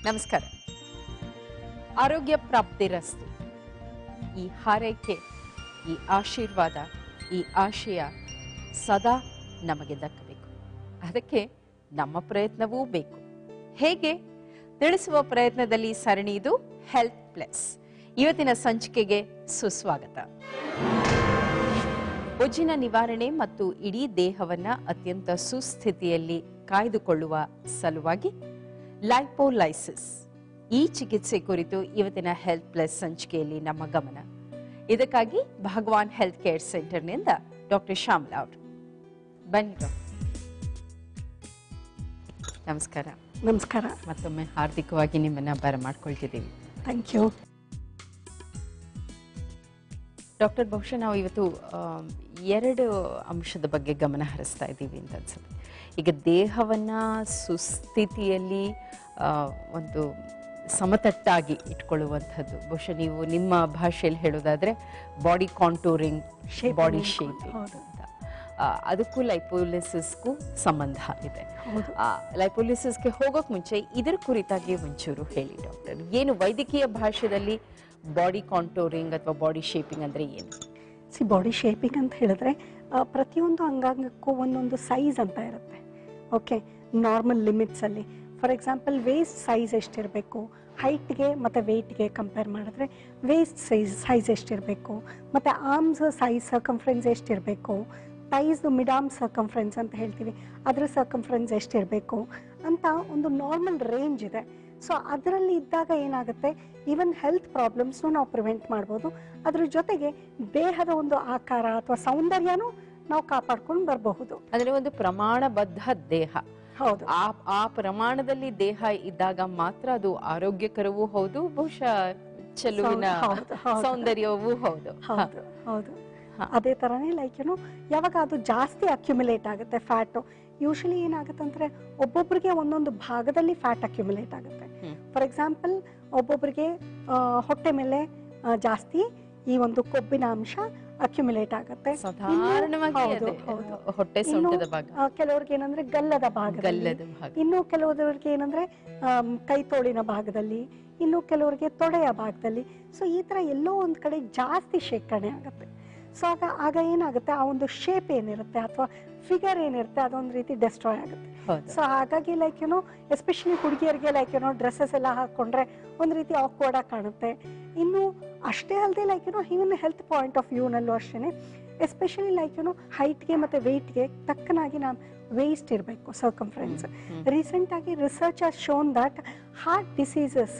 ನಮಸ್ಕಾರ. ಆರೋಗ್ಯ ಪ್ರಾಪ್ತಿರಸ್ತು. ಈ ಹಾರೈಕೆ, ಈ ಆಶೀರ್ವಾದ, ಈ ಆಶಯ ಸದಾ ನಮಗೆ ದಕ್ಕಬೇಕು. ಅದಕ್ಕೆ ನಮ್ಮ ಪ್ರಯತ್ನವೂ ಬೇಕು. ಹೇಗೆ ತಿಳಿಸುವ ಪ್ರಯತ್ನದಲ್ಲಿ ಸರಣಿ ಇದು ಹೆಲ್ತ್ ಪ್ಲಸ್. ಇವತ್ತಿನ ಸಂಚಿಕೆಗೆ ಸುಸ್ವಾಗತ. ಬೊಜ್ಜಿನ ನಿವಾರಣೆ ಮತ್ತು ಇಡೀ ದೇಹವನ್ನ ಅತ್ಯಂತ ಸುಸ್ಥಿತಿಯಲ್ಲಿ ಕಾಯ್ದುಕೊಳ್ಳುವ ಸಲುವಾಗಿ ಲೈಪೋಲೈಸಿಸ್ ಈ ಚಿಕಿತ್ಸೆ ಕುರಿತು ಇವತ್ತಿನ ಹೆಲ್ತ್ ಪ್ಲಸ್ ಸಂಚಿಕೆಯಲ್ಲಿ ನಮ್ಮ ಗಮನ. ಇದಕ್ಕಾಗಿ ಭಗವಾನ್ ಹೆಲ್ತ್ ಕೇರ್ ಸೆಂಟರ್ನಿಂದ ಡಾಕ್ಟರ್ ಶ್ಯಾಮಲಾ ಅವರು ಬನ್ನಿ. ನಮಸ್ಕಾರ. ನಮಸ್ಕಾರ. ಮತ್ತೊಮ್ಮೆ ಹಾರ್ದಿಕವಾಗಿ ನಿಮ್ಮನ್ನ ಬರಮಾಡ್ಕೊಳ್ತಿದ್ದೀವಿ. Thank you doctor. ಬಹುಶಃ ನಾವು ಇವತ್ತು ಎರಡು ಅಂಶದ ಬಗ್ಗೆ ಗಮನ ಹರಿಸ್ತಾ ಇದ್ದೀವಿ ಅಂತ ಅನ್ಸುತ್ತೆ. ಈಗ ದೇಹವನ್ನ ಸುಸ್ಥಿತಿಯಲ್ಲಿ ಒಂದು ಸಮತಟ್ಟಾಗಿ ಇಟ್ಕೊಳ್ಳುವಂಥದ್ದು, ಬಹುಶಃ ನೀವು ನಿಮ್ಮ ಭಾಷೆಯಲ್ಲಿ ಹೇಳೋದಾದ್ರೆ ಬಾಡಿ ಕಾಂಟೂರಿಂಗ್, ಬಾಡಿ ಶೇಪಿಂಗ್ ಅಂತ. ಅದಕ್ಕೂ ಲೈಪೋಲಿಸಿಸ್ಗೂ ಸಂಬಂಧ ಇದೆ. ಲೈಪೋಲಿಸಿಸ್ಗೆ ಹೋಗೋಕ್ ಮುಂಚೆ ಇದರ ಕುರಿತಾಗಿ ಒಂಚೂರು ಹೇಳಿ ಡಾಕ್ಟರ್. ಏನು ವೈದ್ಯಕೀಯ ಭಾಷೆಯಲ್ಲಿ ಬಾಡಿ ಕಾಂಟೂರಿಂಗ್ ಅಥವಾ ಬಾಡಿ ಶೇಪಿಂಗ್ ಅಂದ್ರೆ ಏನು? ಬಾಡಿ ಶೇಪಿಂಗ್ ಅಂತ ಹೇಳಿದ್ರೆ ಪ್ರತಿಯೊಂದು ಅಂಗಾಂಗಕ್ಕೂ ಒಂದೊಂದು ಸೈಜ್ ಅಂತ ಇರುತ್ತೆ. ಓಕೆ, ನಾರ್ಮಲ್ ಲಿಮಿಟ್ಸಲ್ಲಿ ಫಾರ್ ಎಕ್ಸಾಂಪಲ್ ವೇಸ್ಟ್ ಸೈಜ್ ಎಷ್ಟಿರಬೇಕು, ಹೈಟ್ಗೆ ಮತ್ತು ವೆಯ್ಟ್ಗೆ ಕಂಪೇರ್ ಮಾಡಿದ್ರೆ ವೇಸ್ಟ್ ಸೈಜ್ ಎಷ್ಟಿರಬೇಕು, ಮತ್ತು ಆರ್ಮ್ಸ್ ಸೈಜ್ ಸರ್ಕಂಫರೆನ್ಸ್ ಎಷ್ಟಿರಬೇಕು, ಥೈಸ್ದು ಮಿಡ್ ಆರ್ಮ್ ಸರ್ಕಂಫರೆನ್ಸ್ ಅಂತ ಹೇಳ್ತೀವಿ, ಅದರ ಸರ್ಕಂಫರೆನ್ಸ್ ಎಷ್ಟಿರಬೇಕು ಅಂತ ಒಂದು ನಾರ್ಮಲ್ ರೇಂಜ್ ಇದೆ. ಸೊ ಅದರಲ್ಲಿ ಇದ್ದಾಗ ಏನಾಗುತ್ತೆ, ಈವನ್ ಹೆಲ್ತ್ ಪ್ರಾಬ್ಲಮ್ಸ್ನು ನಾವು ಪ್ರಿವೆಂಟ್ ಮಾಡ್ಬೋದು. ಅದ್ರ ಜೊತೆಗೆ ದೇಹದ ಒಂದು ಆಕಾರ ಅಥವಾ ಸೌಂದರ್ಯನೂ ನಾವು ಕಾಪಾಡ್ಕೊಂಡು ಬರಬಹುದು. ಅಂದ್ರೆ ಒಂದು ಪ್ರಮಾಣಬದ್ಧ ದೇಹ. ಹೌದು. ಆ ಪ್ರಮಾಣದಲ್ಲಿ ದೇಹ ಇದ್ದಾಗ ಮಾತ್ರ ಅದು ಆರೋಗ್ಯಕರವೂ ಹೌದು, ಬಹುಶಃ ಚೆಲುವಿನ ಸೌಂದರ್ಯವೂ ಹೌದು. ಹೌದು ಹೌದು. ಅದೇ ತರನೇ ಲೈಕ್ ಯಾವಾಗ ಅದು ಜಾಸ್ತಿ ಅಕ್ಯುಮುಲೇಟ್ ಆಗುತ್ತೆ ಫ್ಯಾಟು, ಯೂಶಲಿ ಏನಾಗುತ್ತೆ ಅಂದ್ರೆ ಒಬ್ಬೊಬ್ರಿಗೆ ಒಂದೊಂದು ಭಾಗದಲ್ಲಿ ಫ್ಯಾಟ್ ಅಕ್ಯುಮುಲೇಟ್ ಆಗುತ್ತೆ. ಫಾರ್ ಎಕ್ಸಾಂಪಲ್ ಒಬ್ಬೊಬ್ರಿಗೆ ಹೊಟ್ಟೆ ಮೇಲೆ ಜಾಸ್ತಿ ಈ ಒಂದು ಕೊಬ್ಬಿನ ಅಂಶ ಅಕ್ಯುಮುಲೇಟ್ ಆಗುತ್ತೆ. ಕೆಲವ್ರಿಗೆ ಏನಂದ್ರೆ ಗಲ್ಲದ ಭಾಗದಲ್ಲಿ, ಇನ್ನು ಕೆಲವರಿಗೆ ಏನಂದ್ರೆ ಕೈ ತೋಳಿನ ಭಾಗದಲ್ಲಿ, ಇನ್ನು ಕೆಲವರಿಗೆ ತೊಡೆಯ ಭಾಗದಲ್ಲಿ. ಸೊ ಈ ತರ ಎಲ್ಲೋ ಒಂದ್ ಕಡೆ ಜಾಸ್ತಿ ಶೇಖರಣೆ ಆಗುತ್ತೆ. ಸೊ ಆಗ ಏನಾಗುತ್ತೆ, ಆ ಒಂದು ಶೇಪ್ ಏನಿರುತ್ತೆ ಅಥವಾ ಫಿಗರ್ ಏನಿರುತ್ತೆ ಅದೊಂದು ರೀತಿ ಡೆಸ್ಟ್ರಾಯ್ ಆಗುತ್ತೆ. ಸೊ ಹಾಗಾಗಿ ಲೈಕ್ ಎಸ್ಪೆಷಲಿ ಹುಡುಗಿಯರಿಗೆ ಲೈಕ್ ಡ್ರೆಸ್ಸಸ್ ಎಲ್ಲ ಹಾಕೊಂಡ್ರೆ ಒಂದ್ ರೀತಿ ಆಕ್ವರ್ಡ್ ಆಗಿ ಕಾಣುತ್ತೆ. ಇನ್ನು ಅಷ್ಟೇ ಅಲ್ಲದೆ like even health point of ವ್ಯೂನಲ್ಲೂ ಅಷ್ಟೇ, ಎಸ್ಪೆಷಲಿ ಲೈಕ್ ಹೈಟ್ಗೆ ಮತ್ತೆ ವೆಯ್ಟ್ಗೆ ತಕ್ಕನಾಗಿ ನಾವು ವೇಸ್ಟ್ ಇರಬೇಕು ಸರ್ಕಂಫರೆನ್ಸ್. ರೀಸೆಂಟ್ ಆಗಿ research as shown that heart diseases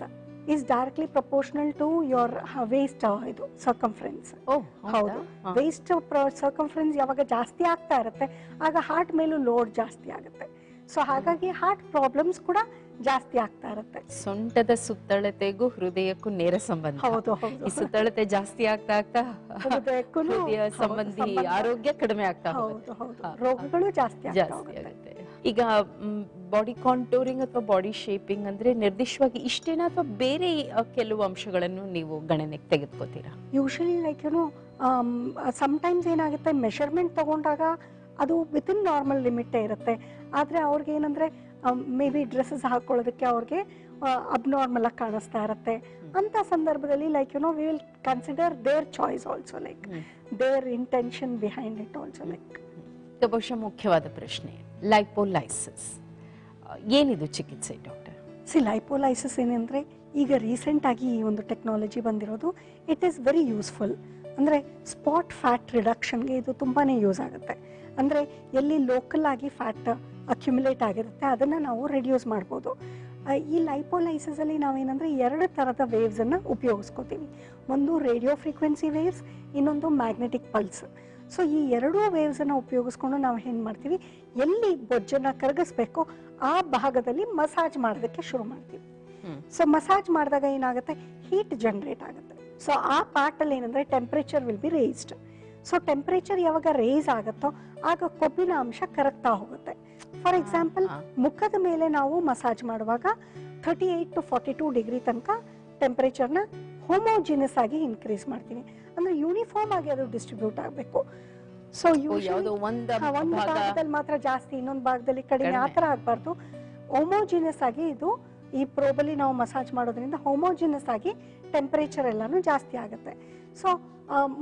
is directly proportional to your waist ಇದು circumference. ಹೌದು, waist circumference ಯಾವಾಗ ಜಾಸ್ತಿ ಆಗ್ತಾ ಇರುತ್ತೆ ಆಗ ಹಾರ್ಟ್ ಮೇಲೂ ಲೋಡ್ ಜಾಸ್ತಿ ಆಗುತ್ತೆ. ಸೊ ಹಾಗಾಗಿ ಹಾರ್ಟ್ ಪ್ರಾಬ್ಲಮ್ಸ್ ಕೂಡ ಜಾಸ್ತಿ ಆಗ್ತಾ ಇರುತ್ತೆ. ಸೊಂಟದ ಸುತ್ತಳತೆಗೂ ಹೃದಯಕ್ಕೂ ನೇರ ಸಂಬಂಧ. ಹೌದು. ಈ ಸುತ್ತಳತೆ ಜಾಸ್ತಿ ಆಗ್ತಾ ಹೃದಯ ಸಂಬಂಧಿ ಆರೋಗ್ಯ ಕಡಿಮೆ ಆಗ್ತಾ ರೋಗಗಳು ಜಾಸ್ತಿ ಆಗುತ್ತೆ. ಈಗ ಬಾಡಿ ಕಾಂಟೂರಿಂಗ್ ಅಥವಾ ಬಾಡಿ ಶೇಪಿಂಗ್ ಅಂದ್ರೆ ನಿರ್ದಿಷ್ಟವಾಗಿ ಇಷ್ಟೇನಾ ಅಥವಾ ಬೇರೆ ಕೆಲವು ಅಂಶಗಳನ್ನು ನೀವು ಗಣನೆಗೆ ತೆಗೆದುಕೋತೀರಾ? ಯೂಶಲಿ ಲೈಕ್ ಸಮ್ಟೈಮ್ಸ್ ಏನಾಗುತ್ತೆ, ಮೆಷರ್ಮೆಂಟ್ ತಗೊಂಡಾಗ ಅದು ವಿತಿನ್ ನಾರ್ಮಲ್ ಲಿಮಿಟೇ ಇರುತ್ತೆ. ಆದ್ರೆ ಅವ್ರಿಗೆ ಏನಂದ್ರೆ ಮೇ ಬಿ ಡ್ರೆಸ್ಸಸ್ ಹಾಕೊಳ್ಳೋದಕ್ಕೆ ಅವ್ರಿಗೆ ಅಬ್ನಾರ್ಮಲ್ ಆಗಿ ಕಾಣಿಸ್ತಾ ಇರುತ್ತೆ. ಅಂತ ಸಂದರ್ಭದಲ್ಲಿ like we will consider their choice also, like their intention behind it also. Like ಬಹುಶಃ ಮುಖ್ಯವಾದ ಪ್ರಶ್ನೆ, ಲೈಪೋಲೈಸಿಸ್ ಏನಿದು ಚಿಕಿತ್ಸೆ ಡಾಕ್ಟರ್? ಲೈಪೋಲೈಸಿಸ್ ಏನಂದ್ರೆ ಈಗ ರೀಸೆಂಟ್ ಆಗಿ ಈ ಒಂದು ಟೆಕ್ನಾಲಜಿ ಬಂದಿರೋದು, ಇಟ್ ಈಸ್ ವೆರಿ ಯೂಸ್ಫುಲ್. ಅಂದ್ರೆ ಸ್ಪಾಟ್ ಫ್ಯಾಟ್ ರಿಡಕ್ಷನ್ಗೆ ಇದು ತುಂಬಾನೇ ಯೂಸ್ ಆಗುತ್ತೆ. ಅಂದ್ರೆ ಎಲ್ಲಿ ಲೋಕಲ್ ಆಗಿ ಫ್ಯಾಟ್ ಅಕ್ಯುಮುಲೇಟ್ ಆಗಿರುತ್ತೆ ಅದನ್ನ ನಾವು ರೆಡ್ಯೂಸ್ ಮಾಡ್ಬೋದು. ಈ ಲೈಪೋಲೈಸಿಸ್ ಅಲ್ಲಿ ನಾವೇನಂದ್ರೆ ಎರಡು ತರದ ವೇವ್ಸ್ ಅನ್ನ ಉಪಯೋಗಿಸ್ಕೋತೀವಿ. ಒಂದು ರೇಡಿಯೋ ಫ್ರೀಕ್ವೆನ್ಸಿ ವೇವ್ಸ್, ಇನ್ನೊಂದು ಮ್ಯಾಗ್ನೆಟಿಕ್ ಪಲ್ಸ್. ಸೊ ಈ ಎರಡೂ ವೇವ್ಸ್ ಅನ್ನ ಉಪಯೋಗಿಸ್ಕೊಂಡು ನಾವು ಏನ್ ಮಾಡ್ತೀವಿ, ಎಲ್ಲಿ ಬೊಜ್ಜನ್ನ ಕರಗಿಸ್ಬೇಕೋ ಆ ಭಾಗದಲ್ಲಿ ಮಸಾಜ್ ಮಾಡೋದಕ್ಕೆ ಶುರು ಮಾಡ್ತೀವಿ. ಸೊ ಮಸಾಜ್ ಮಾಡಿದಾಗ ಏನಾಗುತ್ತೆ, ಹೀಟ್ ಜನರೇಟ್ ಆಗುತ್ತೆ. ಸೊ ಆ ಪಾರ್ಟ್ ಅಲ್ಲಿ ಏನಂದ್ರೆ temperature will be raised. So temperature ಯಾವಾಗ ರೇಸ್ ಆಗುತ್ತೋ ಆಗ ಕೊಬ್ಬಿನ ಅಂಶ ಕರಗ್ತಾ ಹೋಗುತ್ತೆ. ಫಾರ್ ಎಕ್ಸಾಂಪಲ್ ಮುಖದ ಮೇಲೆ ನಾವು ಮಸಾಜ್ ಮಾಡುವಾಗ 38 to 42 ಡಿಗ್ರಿ ತನಕ ಟೆಂಪರೇಚರ್ನ ಹೋಮೋಜಿನಸ್ ಆಗಿ ಇನ್ಕ್ರೀಸ್ ಮಾಡ್ತೀವಿ. ಅಂದ್ರೆ ಯೂನಿಫಾರ್ಮ್ ಆಗಿ ಅದು ಡಿಸ್ಟ್ರಿಬ್ಯೂಟ್ ಆಗಬೇಕು. ಸೊ ಒಂದು ಭಾಗದಲ್ಲಿ ಮಾತ್ರ ಜಾಸ್ತಿ, ಇನ್ನೊಂದು ಭಾಗದಲ್ಲಿ ಕಡಿಮೆ, ಆ ತರ ಆಗ್ಬಾರ್ದು. ಹೋಮೋಜಿನಸ್ ಆಗಿ ಇದು ಈ ಪ್ರೋಬಲ್ಲಿ ನಾವು ಮಸಾಜ್ ಮಾಡೋದ್ರಿಂದ ಹೋಮೋಜಿನಸ್ ಆಗಿ ಟೆಂಪರೇಚರ್ ಎಲ್ಲಾನು ಜಾಸ್ತಿ ಆಗುತ್ತೆ. ಸೊ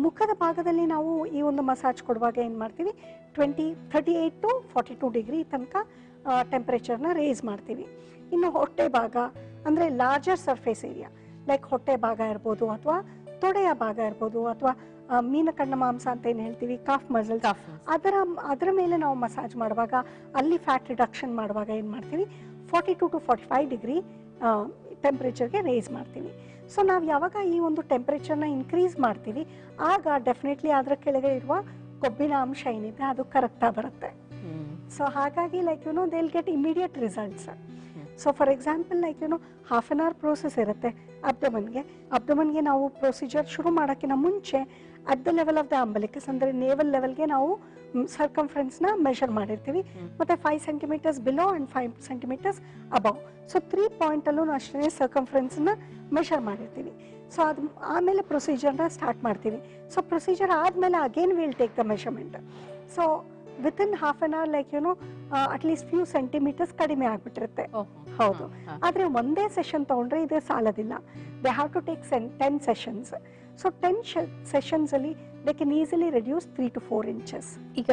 ಮುಖದ ಭಾಗದಲ್ಲಿ ನಾವು ಈ ಒಂದು ಮಸಾಜ್ ಕೊಡುವಾಗ ಏನು ಮಾಡ್ತೀವಿ, 38 to 42 ಡಿಗ್ರಿ ತನಕ ಟೆಂಪರೇಚರ್ನ ರೇಸ್ ಮಾಡ್ತೀವಿ. ಇನ್ನು ಹೊಟ್ಟೆ ಭಾಗ ಅಂದರೆ ಲಾರ್ಜರ್ ಸರ್ಫೇಸ್ ಏರಿಯಾ ಲೈಕ್ ಹೊಟ್ಟೆ ಭಾಗ ಇರ್ಬೋದು, ಅಥವಾ ತೊಡೆಯ ಭಾಗ ಇರ್ಬೋದು, ಅಥವಾ ಮೀನಕಣ್ಣ ಮಾಂಸ ಅಂತ ಏನು ಹೇಳ್ತೀವಿ, ಕಾಫ್ ಮಸಲ್ಸ್, ಅದರ ಮೇಲೆ ನಾವು ಮಸಾಜ್ ಮಾಡುವಾಗ, ಅಲ್ಲಿ ಫ್ಯಾಟ್ ರಿಡಕ್ಷನ್ ಮಾಡುವಾಗ ಏನು ಮಾಡ್ತೀವಿ, 42 to 45 ಡಿಗ್ರಿ ಟೆಂಪ್ರೇಚರ್ಗೆ ರೇಸ್ ಮಾಡ್ತೀವಿ. ಸೊ ನಾವು ಯಾವಾಗ ಈ ಒಂದು ಟೆಂಪ್ರೇಚರ್ನ ಇನ್ಕ್ರೀಸ್ ಮಾಡ್ತೀವಿ, ಆಗ ಡೆಫಿನೆಟ್ಲಿ ಅದರ ಕೆಳಗೆ ಇರುವ ಕೊಬ್ಬಿನ ಅಂಶ ಏನಿದೆ ಅದು ಕರೆಕ್ಟಾಗಿ ಬರುತ್ತೆ. ಸೊ ಹಾಗಾಗಿ like they will get immediate results. So for example like half an hour process ಇರುತ್ತೆ ಅಬ್ಡಮನ್ಗೆ ನಾವು ಪ್ರೊಸೀಜರ್ ಶುರು ಮಾಡೋಕ್ಕಿಂತ ಮುಂಚೆ at the level of the umbilicus ಅಂದರೆ ನೇವಲ್ ಲೆವೆಲ್ಗೆ ನಾವು ಸರ್ಕಂಫರೆನ್ಸ್ನ ಮೆಷರ್ ಮಾಡಿರ್ತೀವಿ, ಮತ್ತು 5 centimetres below and 5 centimetres above. So 3 ಪಾಯಿಂಟಲ್ಲೂ ಅಷ್ಟೇ ಸರ್ಕಂಫರೆನ್ಸ್ನ ಮೆಷರ್ ಮಾಡಿರ್ತೀವಿ. ಸೊ ಅದು ಆಮೇಲೆ ಪ್ರೊಸೀಜರ್ನ ಸ್ಟಾರ್ಟ್ ಮಾಡ್ತೀವಿ. ಸೊ ಪ್ರೊಸೀಜರ್ ಆದಮೇಲೆ again will take the measurement. So within half an hour like at least few centimetres ಕಡಿಮೆ ಆಗ್ಬಿಟ್ಟಿರುತ್ತೆ. ಹೌದು, ಆದರೆ ಒಂದೇ ಸೆಷನ್ ತಗೊಂಡ್ರೆ ಇದು ಸಾಲದಿಲ್ಲ. They have to take 10 sessions. So 10 sessions ಅಲ್ಲಿ they can easily reduce 3 to 4 inches. ಈಗ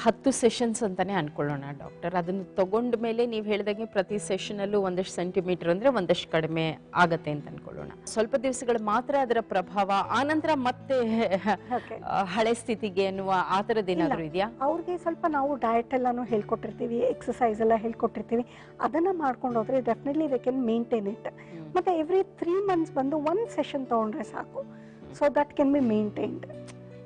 10 ಸೆಷನ್ಸ್ ಅಂತಾನೆ ಅನ್ಕೊಳ್ಳೋಣ ಡಾಕ್ಟರ್. ಅದನ್ನು ತಗೊಂಡ ಮೇಲೆ ನೀವು ಹೇಳಿದಾಗೆ ಪ್ರತಿ ಸೆಷನಲ್ಲೂ ಒಂದಷ್ಟು ಸೆಂಟಿಮೀಟರ್ ಅಂದ್ರೆ ಒಂದಷ್ಟು ಕಡಿಮೆ ಆಗತ್ತೆ ಅಂತ ಅನ್ಕೊಳ್ಳೋಣ. ಸ್ವಲ್ಪ ದಿವಸಗಳು ಮಾತ್ರ ಅದರ ಪ್ರಭಾವ, ಆನಂತರ ಮತ್ತೆ ಹಳೆ ಸ್ಥಿತಿಗೆ ಅನ್ನುವ ಆ ಥರದ್ದು ಏನಾದರೂ ಇದೆಯಾ? ಅವ್ರಿಗೆ ಸ್ವಲ್ಪ ನಾವು ಡಯಟ್ ಎಲ್ಲಾನು ಹೇಳ್ಕೊಟ್ಟಿರ್ತೀವಿ, ಎಕ್ಸಸೈಸ್ ಎಲ್ಲ ಹೇಳ್ಕೊಟ್ಟಿರ್ತೀವಿ, ಅದನ್ನ ಮಾಡ್ಕೊಂಡು ಹೋದ್ರೆ definitely they can maintain it. ಮತ್ತೆ ಎವ್ರಿ 3 months ಬಂದು 1 ಸೆಷನ್ ತಗೊಂಡ್ರೆ ಸಾಕು. So that can be maintained.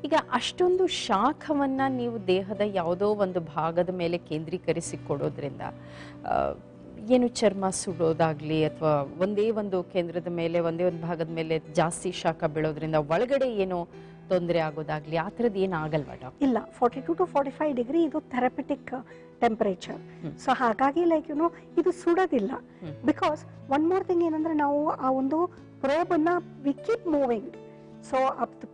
ಈಗ ಅಷ್ಟೊಂದು ಶಾಖವನ್ನ ನೀವು ದೇಹದ ಯಾವುದೋ ಒಂದು ಭಾಗದ ಮೇಲೆ ಕೇಂದ್ರೀಕರಿಸಿ ಕೊಡೋದ್ರಿಂದ ಏನು ಚರ್ಮ ಸುಡೋದಾಗ್ಲಿ, ಅಥವಾ ಒಂದೇ ಒಂದು ಕೇಂದ್ರದ ಮೇಲೆ ಒಂದೇ ಒಂದು ಭಾಗದ ಮೇಲೆ ಜಾಸ್ತಿ ಶಾಖ ಬೀಳೋದ್ರಿಂದ ಒಳಗಡೆ ಏನೋ ತೊಂದರೆ ಆಗೋದಾಗ್ಲಿ, ಆ ಥರದ್ದು ಏನು ಆಗಲ್ವಾ ಡಾಕ್ಟರ್? ಇಲ್ಲ, 42 to 45 ಡಿಗ್ರಿ ಇದು ಥೆರಪಿಟಿಕ್ ಟೆಂಪರೇಚರ್. ಸೊ ಹಾಗಾಗಿ ಲೈಕ್ ಇದು ಸುಡೋದಿಲ್ಲ. ಬಿಕಾಸ್ ಒನ್ ಮೋರ್ ಥಿಂಗ್ ಏನಂದ್ರೆ ನಾವು ಆ ಒಂದು ಪ್ರೋಬ್ ಅನ್ನ we keep moving. So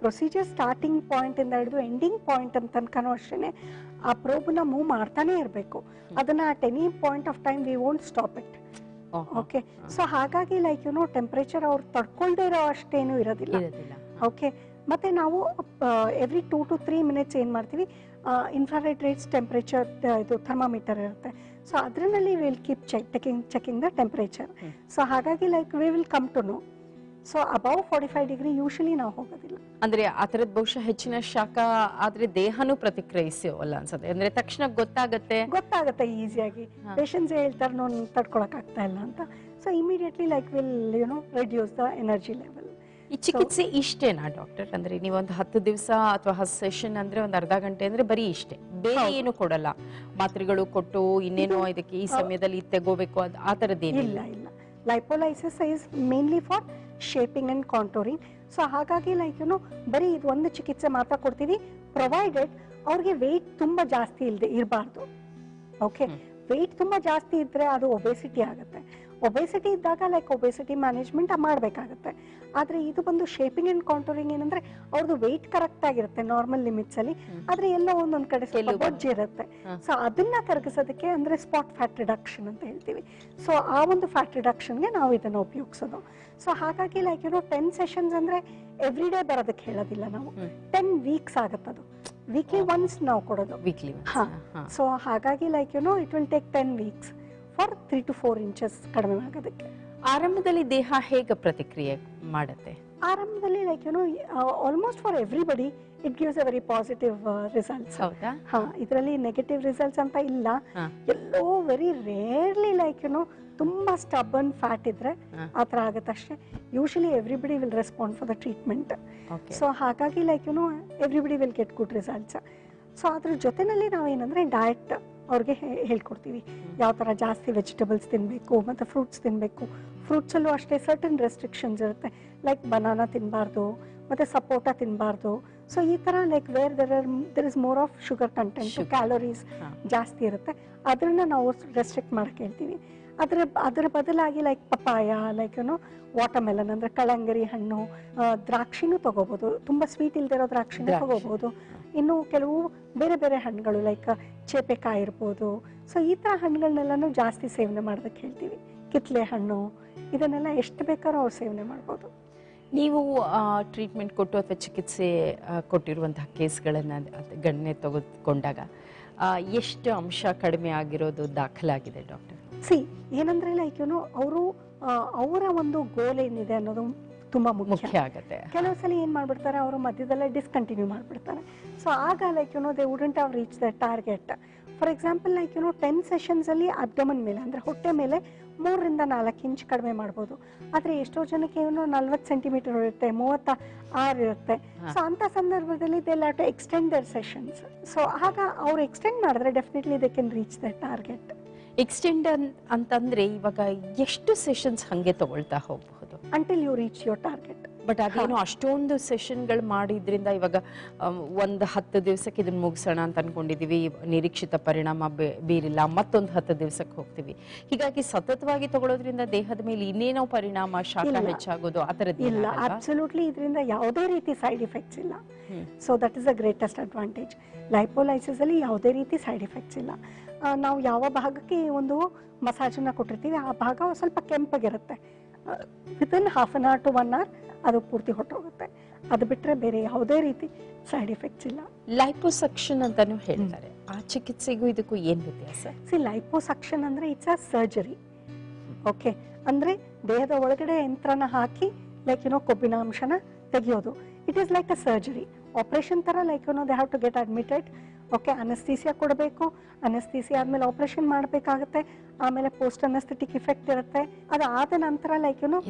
procedure starting point ಇಂದ ಹಿಡಿದು ಎಂಡಿಂಗ್ ಪಾಯಿಂಟ್ ಅಂತ ತನಕನೂ ಅಷ್ಟೇ ಆ ಪ್ರೋಬ್ನ ಮೂವ್ ಮಾಡ್ತಾನೆ ಇರಬೇಕು. ಅದನ್ನ at any point of time we won't stop it. Okay, so ಹಾಗಾಗಿ ಲೈಕ್ ಟೆಂಪರೇಚರ್ ಅವ್ರು ತಡ್ಕೊಳ್ದೇ ಇರೋ ಅಷ್ಟೇನು ಇರೋದಿಲ್ಲ. ಓಕೆ, ಮತ್ತೆ ನಾವು ಎವ್ರಿ 2 to 3 minutes ಏನು ಮಾಡ್ತೀವಿ, ಇನ್ಫ್ರಾರೆಡ್ ರೇಟ್ಸ್ ಟೆಂಪರೇಚರ್ ಇದು ಥರ್ಮಾಮೀಟರ್ ಇರುತ್ತೆ. ಸೊ ಅದರಲ್ಲಿ will keep checking the temperature. So ಹಾಗಾಗಿ like we will come to know. So above 45 degree usually ನಾವು ಹೋಗೋದಿಲ್ಲ. ಅಂದ್ರೆ ಆ ಥರದ್ದು ಬಹುಶಃ ಹೆಚ್ಚಿನ ಶಾಖ ಆದ್ರೆ ದೇಹನೂ ಪ್ರತಿಕ್ರಿಯಿಸೋಲ್ಲ ಅನ್ಸುತ್ತೆ. ಅಂದ್ರೆ ತಕ್ಷಣ ಗೊತ್ತಾಗತ್ತೆ ಈಸಿಯಾಗಿ. ಪೇಷಂಟ್ಸ್ ಹೇಳ್ತಾರೆ ನಾನು ತಡ್ಕೊಳಕ್ ಆಗ್ತಾ ಇಲ್ಲ ಅಂತ. So immediately like will reduce the energy level. ಈ ಚಿಕಿತ್ಸೆ ಇಷ್ಟೇನಾ ಡಾಕ್ಟರ್? ಅಂದ್ರೆ ನೀವು ಒಂದು 10 ದಿವಸ ಅಥವಾ 10 ಸೆಷನ್ ಅಂದ್ರೆ ಒಂದು ಅರ್ಧ ಗಂಟೆ ಅಂದ್ರೆ ಬರೀ ಇಷ್ಟೇ, ಬೇರೆ ಏನು ಕೊಡಲ್ಲ? ಮಾತ್ರೆಗಳು ಕೊಟ್ಟು ಇನ್ನೇನೋ ಇದಕ್ಕೆ ಈ ಸಮಯದಲ್ಲಿ ತೆಗೋಬೇಕು ಆ ಥರದ್ದೇನು? ಇಲ್ಲ. Lipolysis is mainly for shaping and contouring. So ಹಾಗಾಗಿ ಲೈಕ್ ಬರೀ ಇದು ಒಂದು ಚಿಕಿತ್ಸೆ ಮಾತ್ರ ಕೊಡ್ತೀವಿ, ಪ್ರೊವೈಡೆಡ್ ಅವ್ರಿಗೆ ವೆಯ್ಟ್ ತುಂಬಾ ಜಾಸ್ತಿ ಇರಬಾರ್ದು. ಓಕೆ, ವೆಯ್ಟ್ ತುಂಬಾ ಜಾಸ್ತಿ ಇದ್ರೆ ಅದು ಒಬೆಸಿಟಿ ಆಗುತ್ತೆ. ಒಬೆಸಿಟಿ ಇದ್ದಾಗ ಲೈಕ್ ಒಬೆಸಿಟಿ ಮ್ಯಾನೇಜ್ಮೆಂಟ್ ಮಾಡಬೇಕಾಗುತ್ತೆ. ಆದರೆ ಇದು ಬಂದು ಶೇಪಿಂಗ್ ಅಂಡ್ ಕಾಂಟೂರಿಂಗ್ ಏನಂದ್ರೆ ಅವ್ರದ್ದು ವೆಯ್ಟ್ ಕರೆಕ್ಟ್ ಆಗಿರುತ್ತೆ ನಾರ್ಮಲ್ ಲಿಮಿಟ್ಸ್ ಅಲ್ಲಿ, ಆದ್ರೆ ಎಲ್ಲ ಒಂದೊಂದ್ ಕಡೆ ಸ್ವಲ್ಪ ಬೊಜ್ಜು ಇರುತ್ತೆ. ಸೊ ಅದನ್ನ ಕರಗಿಸೋದಕ್ಕೆ ಅಂದ್ರೆ ಸ್ಪಾಟ್ ಫ್ಯಾಟ್ ರಿಡಕ್ಷನ್ ಅಂತ ಹೇಳ್ತೀವಿ. ಸೊ ಆ ಒಂದು ಫ್ಯಾಟ್ ರಿಡಕ್ಷನ್ಗೆ ನಾವು ಇದನ್ನ ಉಪಯೋಗಿಸೋದು. ಸೊ ಹಾಗಾಗಿ ಲೈಕ್ 10 ಸೆಷನ್ಸ್ ಅಂದ್ರೆ ಎವ್ರಿ ಡೇ ಬರೋದಕ್ಕೆ ಹೇಳೋದಿಲ್ಲ ನಾವು. 10 ವೀಕ್ಸ್ ಆಗುತ್ತದು. ವೀಕ್ಲಿ ಒನ್ಸ್ ನಾವು ಕೊಡೋದು. ಸೊ ಹಾಗಾಗಿ like it will take 10 weeks for 3 to 4 inches ಕಡಿಮೆ ಆಗೋದಕ್ಕೆ. ಆರಂಭದಲ್ಲಿ ದೇಹ ಹೇಗೆ ಪ್ರತಿಕ್ರಿಯೆ ಮಾಡುತ್ತೆ? ಆರಂಭದಲ್ಲಿ like almost for everybody it gives a very positive results. ಇದರಲ್ಲಿ ನೆಗೆಟಿವ್ ರಿಸಲ್ಟ್ಸ್ ಅಂತ ಇಲ್ಲ. ಎಲ್ಲೋ ವೆರಿ ರೇರ್ಲಿ ಲೈಕ್ ತುಂಬಾ ಸ್ಟಬನ್ ಫ್ಯಾಟ್ ಇದ್ರೆ ಆ ಥರ ಆಗುತ್ತೆ ಅಷ್ಟೇ. Usually everybody will respond for the treatment. So ಹಾಗಾಗಿ like everybody will get good results. So ಅದ್ರ ಜೊತೆನಲ್ಲಿ ನಾವೇನಂದ್ರೆ ಡಯಟ್ ಅವ್ರಿಗೆ ಹೇಳ್ಕೊಡ್ತೀವಿ. ಯಾವ ಥರ ಜಾಸ್ತಿ ವೆಜಿಟೇಬಲ್ಸ್ ತಿನ್ನಬೇಕು ಮತ್ತು ಫ್ರೂಟ್ಸ್ ತಿನ್ನಬೇಕು. ಫ್ರೂಟ್ಸಲ್ಲೂ ಅಷ್ಟೇ ಸರ್ಟನ್ ರೆಸ್ಟ್ರಿಕ್ಷನ್ಸ್ ಇರುತ್ತೆ. ಲೈಕ್ ಬನಾನಾ ತಿನ್ನಬಾರ್ದು, ಮತ್ತು ಸಪೋಟ ತಿನ್ನಬಾರ್ದು. ಸೊ ಈ ಥರ like where there is more of sugar content, calories ಜಾಸ್ತಿ ಇರುತ್ತೆ, ಅದನ್ನ ನಾವು ರೆಸ್ಟ್ರಿಕ್ಟ್ ಮಾಡಕ್ಕೆ ಹೇಳ್ತೀವಿ. ಅದರ ಬದಲಾಗಿ ಲೈಕ್ ಪಪಾಯ, ಲೈಕ್ ವಾಟರ್ಮೆಲನ್ ಅಂದರೆ ಕಳಂಗರಿ ಹಣ್ಣು, ದ್ರಾಕ್ಷಿನೂ ತಗೋಬೋದು. ತುಂಬ ಸ್ವೀಟ್ ಇಲ್ದಿರೋ ದ್ರಾಕ್ಷಿನೂ ತಗೋಬೋದು. ಇನ್ನು ಕೆಲವು ಬೇರೆ ಬೇರೆ ಹಣ್ಣುಗಳು ಲೈಕ್ ಚೇಪೆಕಾಯಿ ಇರ್ಬೋದು. ಸೊ ಈ ಥರ ಹಣ್ಣುಗಳನ್ನೆಲ್ಲನೂ ಜಾಸ್ತಿ ಸೇವನೆ ಮಾಡೋದಕ್ಕೆ ಹೇಳ್ತೀವಿ. ಕಿತ್ಲೆ ಹಣ್ಣು, ಇದನ್ನೆಲ್ಲ ಎಷ್ಟು ಬೇಕಾದ್ರೂ ಅವ್ರು ಸೇವನೆ ಮಾಡ್ಬೋದು. ನೀವು ಟ್ರೀಟ್ಮೆಂಟ್ ಕೊಟ್ಟು ಅಥವಾ ಚಿಕಿತ್ಸೆ ಕೊಟ್ಟಿರುವಂತಹ ಕೇಸ್ಗಳನ್ನು ಗಣನೆ ತೆಗೆದುಕೊಂಡಾಗ ಎಷ್ಟು ಅಂಶ ಕಡಿಮೆ ಆಗಿರೋದು ದಾಖಲಾಗಿದೆ ಡಾಕ್ಟರ್? ಏನಂದ್ರೆ ಲೈಕ್ ಅವರು ಅವರ ಒಂದು ಗೋಲ್ ಏನಿದೆ ಅನ್ನೋದು ತುಂಬಾ ಮುಖ್ಯ ಆಗುತ್ತೆ. ಕೆಲವು ಸಲ ಏನ್ ಮಾಡ್ಬಿಡ್ತಾರೆ, ಅವರು ಮಧ್ಯದಲ್ಲೇ ಡಿಸ್ಕಂಟಿನ್ಯೂ ಮಾಡ್ಬಿಡ್ತಾರೆ. ಸೊ ಆಗ like they wouldn't have reach the target. For example like 10 sessions ಅಲ್ಲಿ ಅಬ್ಡಮನ್ ಮೇಲೆ ಅಂದ್ರೆ ಹೊಟ್ಟೆ ಮೇಲೆ 3 ರಿಂದ 4 ಇಂಚ್ ಕಡಿಮೆ ಮಾಡ್ಬೋದು. ಆದ್ರೆ ಎಷ್ಟೋ ಜನಕ್ಕೆ 40 ಸೆಂಟಿಮೀಟರ್ ಇರುತ್ತೆ, 36 ಇರುತ್ತೆ. ಸೊ ಅಂತ ಸಂದರ್ಭದಲ್ಲಿ they have to extend their sessions. So ಆಗ ಅವ್ರು ಎಕ್ಸ್ಟೆಂಡ್ ಮಾಡಿದ್ರೆ definitely they can reach the target. Extend ಅಂತಂದ್ರೆ ಇವಾಗ ಎಷ್ಟು ಸೆಷನ್ಸ್ ಹಂಗೆ ತಗೊಳ್ತಾ ಹೋಗಬಹುದು until you reach your target. But ಅದೇನು ಅಷ್ಟೊಂದು ಸೆಷನ್ಗಳು ಮಾಡಿದ್ರಿಂದ ಇವಾಗ ಒಂದು 10 ದಿವಸಕ್ಕೆ ಇದನ್ನ ಮುಗಿಸೋಣ ಅಂತ ಅನ್ಕೊಂಡಿದೀವಿ, ನಿರೀಕ್ಷಿತ ಪರಿಣಾಮ ಬೀರಿಲ್ಲ, ಮತ್ತೊಂದು 10 ದಿವಸಕ್ಕೆ ಹೋಗ್ತೀವಿ. ಹೀಗಾಗಿ ಸತತವಾಗಿ ತಗೊಳ್ಳೋದ್ರಿಂದ ದೇಹದ ಮೇಲೆ ಇನ್ನೇನೋ ಪರಿಣಾಮ, ಶಾಖ ಹೆಚ್ಚಾಗೋದು ಆ ಥರದ್ದು ಇಲ್ಲ. ಅಬ್ಸಲ್ಯೂಟ್ಲಿ ಇದರಿಂದ ಯಾವುದೇ ರೀತಿ ಸೈಡ್ ಎಫೆಕ್ಟ್ಸ್ ಇಲ್ಲ. So that is the greatest advantage. Lipolysis ಅಲ್ಲಿ ಯಾವುದೇ ರೀತಿ ಸೈಡ್ ಎಫೆಕ್ಟ್ಸ್ ಇಲ್ಲ. ನಾವು ಯಾವ ಭಾಗಕ್ಕೆ ಒಂದು ಮಸಾಜನ್ನ ಕೊಟ್ಟಿರ್ತೀವಿ ಆ ಭಾಗ ಸ್ವಲ್ಪ ಕೆಂಪಗಿರುತ್ತೆ. Within half an hour to 1 hour ಅದು ಪೂರ್ತಿ ಹೊಟ್ಟೋಗುತ್ತೆ. ಅದು ಬಿಟ್ಟರೆ ಬೇರೆ ಯಾವುದೇ ರೀತಿ ಸೈಡ್ ಎಫೆಕ್ಟ್ಸ್ ಇಲ್ಲ. ಲೈಪೋಸಕ್ಷನ್ ಅಂತಾನು ಹೇಳ್ತಾರೆ, ಆ ಚಿಕಿತ್ಸೆಗೂ ಇದಕ್ಕೂ ಏನು ವ್ಯತ್ಯಾಸ? ಲೈಪೋಸಕ್ಷನ್ ಅಂದ್ರೆ ಇಟ್ಸ್ ಅ ಸರ್ಜರಿ. ಓಕೆ, ಅಂದ್ರೆ ದೇಹದ ಒಳಗಡೆ ಯಂತ್ರನ ಹಾಕಿ ಲೈಕ್ ಕೊಬ್ಬಿನ ಅಂಶನ ತೆಗೆಯೋದು. It is like a surgery. Operation ತರ like they have to get admitted. Okay, anaesthesia ಕೊಡಬೇಕು. ಅನಸ್ಥೀಸಿಯಾ ಆದ್ಮೇಲೆ ಆಪರೇಷನ್ ಮಾಡಬೇಕಾಗುತ್ತೆ. ಆಮೇಲೆ ಪೋಸ್ಟ್ ಅನಸ್ಥೆಟಿಕ್ ಇಫೆಕ್ಟ್ ಇರುತ್ತೆ. ಅದು ಆದ ನಂತರ like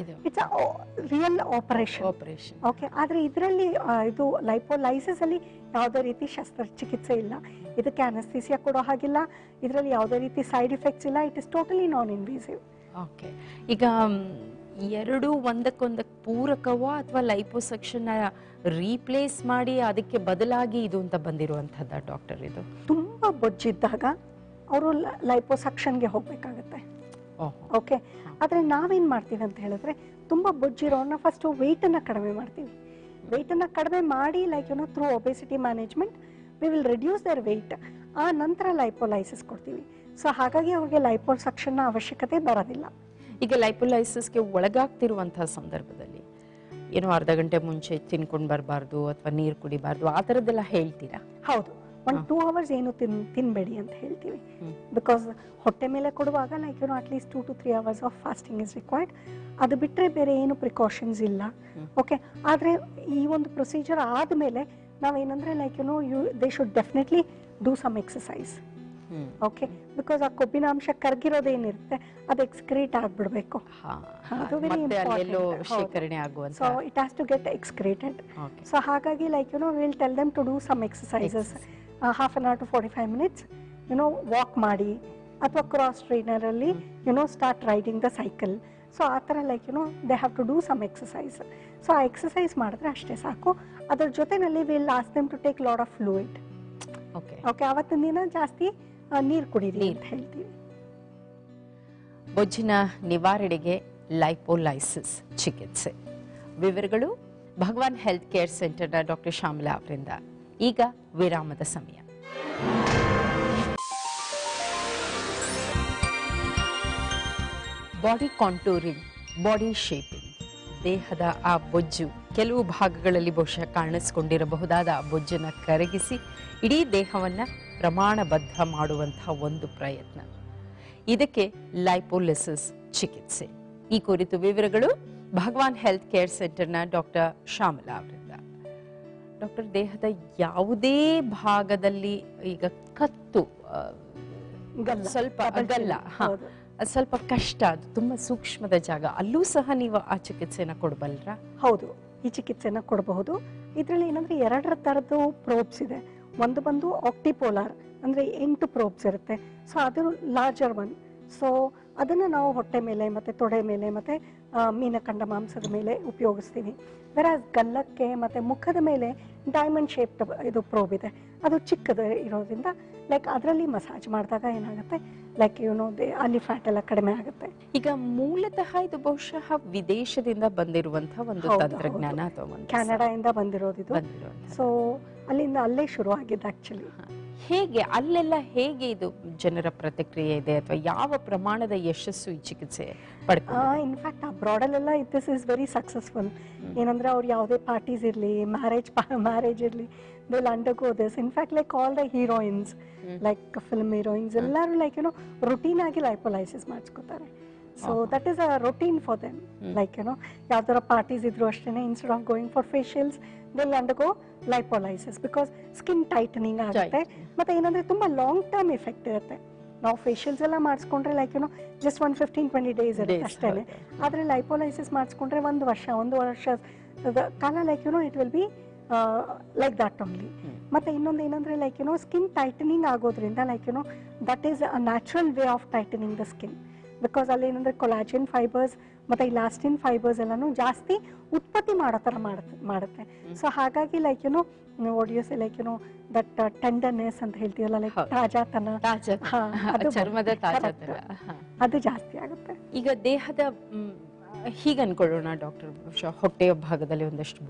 it's a real operation. Okay, ಆದ್ರೆ ಇದರಲ್ಲಿ ಇದು ಲೈಪೋಲೈಸಿಸ್ ಅಲ್ಲಿ ಯಾವುದೇ ರೀತಿ ಶಸ್ತ್ರಚಿಕಿತ್ಸೆ ಇಲ್ಲ. ಇದಕ್ಕೆ ಅನಸ್ಥೀಸಿಯಾ ಕೊಡೋ ಹಾಗಿಲ್ಲ. ಇದರಲ್ಲಿ ಯಾವುದೇ ರೀತಿ ಸೈಡ್ ಎಫೆಕ್ಟ್ಸ್ ಇಲ್ಲ. It is totally non invasive. Okay, ಈಗ ಎರಡು ಒಂದಕ್ಕೊಂದಕ್ಕೆ ಪೂರಕವೋ ಅಥವಾ ಲೈಪೋಸಕ್ಷನ್ ರೀಪ್ಲೇಸ್ ಮಾಡಿ ಅದಕ್ಕೆ ಬದಲಾಗಿ ಇದು ಅಂತ ಬಂದಿರುವಂತಹದ್ದ ಡಾಕ್ಟರ್? ಇದು ತುಂಬಾ ಬೊಜ್ಜಿದ್ದಾಗ ಅವರು ಲೈಪೋಸಕ್ಷನ್ಗೆ ಹೋಗ್ಬೇಕಾಗತ್ತೆ. ಓಕೆ, ಆದ್ರೆ ನಾವೇನ್ ಮಾಡ್ತೀವಿ ಅಂತ ಹೇಳಿದ್ರೆ ತುಂಬಾ ಬೊಜ್ಜಿರೋನ್ನ ಫಸ್ಟ್ ವೆಯ್ಟ್ ಅನ್ನ ಕಡಿಮೆ ಮಾಡ್ತೀವಿ. ವೆಯ್ಟ್ ಅನ್ನ ಕಡಿಮೆ ಮಾಡಿ like through obesity management we will reduce their weight. ಆ ನಂತರ ಲೈಪೋಲೈಸಿಸ್ ಕೊಡ್ತೀವಿ. ಸೊ ಹಾಗಾಗಿ ಅವ್ರಿಗೆ ಲೈಪೋಸಕ್ಷನ್ ಅವಶ್ಯಕತೆ ಬರೋದಿಲ್ಲ. ಈಗ ಲೈಪೋಲೈಸಿಸ್ಗೆ ಒಳಗಾಗ್ತಿರುವಂತಹ ಸಂದರ್ಭದಲ್ಲಿ ಏನೋ ಅರ್ಧ ಗಂಟೆ ಮುಂಚೆ ತಿನ್ಕೊಂಡು ಬರಬಾರ್ದು ಅಥವಾ ನೀರು ಕುಡಿಬಾರ್ದು ಆ ಥರದ್ದೆಲ್ಲ ಹೇಳ್ತೀರಾ? ಹೌದು, 1-2 ಅವರ್ಸ್ ಏನು ತಿನ್ಬೇಡಿ ಅಂತ ಹೇಳ್ತೀವಿ. ಬಿಕಾಸ್ ಹೊಟ್ಟೆ ಮೇಲೆ ಕೊಡುವಾಗ like at least 2 to 3 hours of fasting is required. ಅದು ಬಿಟ್ಟರೆ ಬೇರೆ ಏನು ಪ್ರಿಕಾಷನ್ಸ್ ಇಲ್ಲ. ಓಕೆ, ಆದರೆ ಈ ಒಂದು ಪ್ರೊಸೀಜರ್ ಆದಮೇಲೆ ನಾವೇನಂದ್ರೆ like they should definitely do some exercise. Okay, because ಆ ಕೊಬ್ಬಿನ ಅಂಶ ಕರಗಿರೋದೇನಿರುತ್ತೆ ಅದು ಎಕ್ಸ್ಕ್ರೀಟ್ ಆಗ್ಬಿಡ್ಬೇಕು. ಅದು very important. So it has to get excreted. So ಹಾಗಾಗಿ like will tell them to do some exercises. Half an hour to 45 minutes walk ಮಾಡಿ, ಅಥವಾ ಕ್ರಾಸ್ ಟ್ರೈನರ್ ಅಲ್ಲಿ start riding the cycle. So ಆ ಥರ like they have to do some exercise. So ಆ exercise ಮಾಡಿದ್ರೆ ಅಷ್ಟೇ ಸಾಕು. ಅದ್ರ ಜೊತೆನಲ್ಲಿ will ask them to take lot of fluid. Okay, ಅವತ್ತಿನ ದಿನ ಜಾಸ್ತಿ ನೀರು ಕುಡೀರಿ ಅಂತ ಹೇಳ್ತೀವಿ. ಬೊಜ್ಜಿನ ನಿವಾರಣೆಗೆ ಲೈಪೋಲೈಸಿಸ್ ಚಿಕಿತ್ಸೆ ವಿವರಗಳು ಭಗವಾನ್ ಹೆಲ್ತ್ ಕೇರ್ ಸೆಂಟರ್ನ ಡಾಕ್ಟರ್ ಶ್ಯಾಮಲಾ ಅವರಿಂದ. ಈಗ ವಿರಾಮದ ಸಮಯ. ಬಾಡಿ ಕಾಂಟೂರಿಂಗ್, ಬಾಡಿ ಶೇಪಿಂಗ್, ದೇಹದ ಆ ಬೊಜ್ಜು ಕೆಲವು ಭಾಗಗಳಲ್ಲಿ ಬಹುಶಃ ಕಾಣಿಸಿಕೊಂಡಿರಬಹುದಾದ ಆ ಬೊಜ್ಜನ್ನು ಕರಗಿಸಿ ಇಡೀ ದೇಹವನ್ನು ಪ್ರಮಾಣಬದ್ಧ ಮಾಡುವಂತಹ ಒಂದು ಪ್ರಯತ್ನ. ಇದಕ್ಕೆ ಲೈಪೋಲಿಸಿಸ್ ಚಿಕಿತ್ಸೆ. ಈ ಕುರಿತು ವಿವರಗಳು ಭಗವಾನ್ ಹೆಲ್ತ್ ಕೇರ್ ಸೆಂಟರ್ನ ಡಾಕ್ಟರ್ ಶ್ಯಾಮಲಾ ಅವರಿಂದ. ಡಾಕ್ಟರ್, ದೇಹದ ಯಾವುದೇ ಭಾಗದಲ್ಲಿ ಈಗ ಕತ್ತು ಸ್ವಲ್ಪ ಗಲ್ಲ, ಸ್ವಲ್ಪ ಕಷ್ಟ, ಅದು ತುಂಬಾ ಸೂಕ್ಷ್ಮದ ಜಾಗ, ಅಲ್ಲೂ ಸಹ ನೀವು ಆ ಚಿಕಿತ್ಸೆನ ಕೊಡಬಲ್ರ? ಹೌದು, ಈ ಚಿಕಿತ್ಸೆನ ಕೊಡಬಹುದು. ಇದರಲ್ಲಿ ಏನಂದ್ರೆ 2 ಥರದ್ದು ಪ್ರೋಬ್ಸ್ ಇದೆ. ಒಂದು ಬಂದು ಆಕ್ಟಿಪೋಲಾರ್, ಅಂದ್ರೆ 8 ಪ್ರೋಬ್ಸ್ ಇರುತ್ತೆ. ಸೊ ಅದು ಲಾರ್ಜರ್ ಒನ್. ಸೊ ಅದನ್ನು ನಾವು ಹೊಟ್ಟೆ ಮೇಲೆ ಮತ್ತೆ ತೊಡೆ ಮೇಲೆ ಮತ್ತೆ ಮೀನಖಂಡ ಮಾಂಸದ ಮೇಲೆ ಉಪಯೋಗಿಸ್ತೀವಿ. ವೆರಾಸ್ ಗಲ್ಲಕ್ಕೆ ಮತ್ತೆ ಮುಖದ ಮೇಲೆ ಡೈಮಂಡ್ ಶೇಪ್ ಇದು ಪ್ರೋಬ್ ಇದೆ. ಅದು ಚಿಕ್ಕದು ಇರೋದ್ರಿಂದ ಲೈಕ್ ಅದರಲ್ಲಿ ಮಸಾಜ್ ಮಾಡಿದಾಗ ಏನಾಗುತ್ತೆ ಲೈಕ್ ಅಲ್ಲಿ ಫ್ಯಾಟ್ ಎಲ್ಲ ಕಡಿಮೆ ಆಗುತ್ತೆ. ಈಗ ಮೂಲತಃ ಇದು ಬಹುಶಃ ವಿದೇಶದಿಂದ ಬಂದಿರುವಂತಹ ಒಂದು ತಂತ್ರಜ್ಞಾನ ಅಥವಾ ಕೆನಡಾಯಿಂದ ಬಂದಿರೋದು ಇದು. ಸೊ ಅಲ್ಲಿಂದ ಅಲ್ಲೇ ಶುರು ಆಗಿದ್ದು ಆಕ್ಚುಲಿ. ಹೇಗೆ ಅಲ್ಲೆಲ್ಲ ಹೇಗೆ ಇದು ಜನರ ಪ್ರತಿಕ್ರಿಯೆ ಇದೆ ಅಥವಾ ಯಾವ ಪ್ರಮಾಣದ ಯಶಸ್ಸು ಈ ಚಿಕಿತ್ಸೆ ಪಡ್ಕೊಂಡು? ಇನ್ಫ್ಯಾಕ್ಟ್ ಅಬ್ರಾಡಲ್ಲೆಲ್ಲ ದಿಸ್ ಇಸ್ ವೆರಿ ಸಕ್ಸಸ್ಫುಲ್. ಏನಂದ್ರೆ ಅವ್ರು ಯಾವುದೇ ಪಾರ್ಟೀಸ್ ಇರಲಿ, ಮ್ಯಾರೇಜ್ ಇರಲಿ, they will undergo this. In fact like all the heroines, like film heroines ಎಲ್ಲರೂ ಲೈಕ್ ರುಟೀನ್ ಆಗಿ ಲೈಪೋಲೈಸಿಸ್ ಮಾಡಿಸ್ಕೋತಾರೆ. So that is a routine for them. Like ಯಾವ್ದಾರ ಪಾರ್ಟೀಸ್ ಇದ್ರು ಅಷ್ಟೇ, instead of going for facials they will undergo lipolysis because skin tightening ಆಗುತ್ತೆ. ಮತ್ತೆ ಏನಂದ್ರೆ ತುಂಬಾ ಲಾಂಗ್ ಟರ್ಮ್ ಎಫೆಕ್ಟ್ ಇರುತ್ತೆ. ನಾವು ಫೇಶಿಯಲ್ಸ್ ಎಲ್ಲ ಮಾಡಿಸ್ಕೊಂಡ್ರೆ ಲೈಕ್ ಜಸ್ಟ್ 15-20 ಡೇಸ್ ಇರುತ್ತೆ ಅಷ್ಟೇ. ಆದ್ರೆ ಲೈಪೋಲೈಸಿಸ್ ಮಾಡಿಸ್ಕೊಂಡ್ರೆ ಒಂದು ವರ್ಷ ಕಾಲ like it will be like that only. ಮತ್ತೆ ಇನ್ನೊಂದು ಏನಂದ್ರೆ ಲೈಕ್ ಸ್ಕಿನ್ ಟೈಟನಿಂಗ್ ಆಗೋದ್ರಿಂದ like that is a natural way of tightening the skin. Because ಅಲ್ಲಿ ಏನಂದ್ರೆ ಕೊಲಾಜಿನ್ ಫೈಬರ್ಸ್ ಮತ್ತೆ ಇಲಾಸ್ಟಿನ್ ಫೈಬರ್ಸ್ ಎಲ್ಲಾನು ಜಾಸ್ತಿ ಉತ್ಪತ್ತಿ ಮಾಡೋ ತರ ಮಾಡುತ್ತೆ. ಸೊ ಹಾಗಾಗಿ ಲೈಕ್ ಒಡಿಯೋಸೆ ಲೈಕ್ ದಟ್ ಟೆಂಡರ್ನೆಸ್ ಅಂತ ಹೇಳ್ತೀವಲ್ಲ, ಲೈಕ್ ತಾಜಾತನ, ಚರ್ಮದ ತಾಜಾತನ ಅದು ಜಾಸ್ತಿ ಆಗುತ್ತೆ. ಈಗ ದೇಹದ ಹೀಗೆ ಅನ್ಕೊಳ್ಳೋಣ ಡಾಕ್ಟರ್, ಹೊಟ್ಟೆಯ ಭಾಗದಲ್ಲಿ ಒಂದಷ್ಟು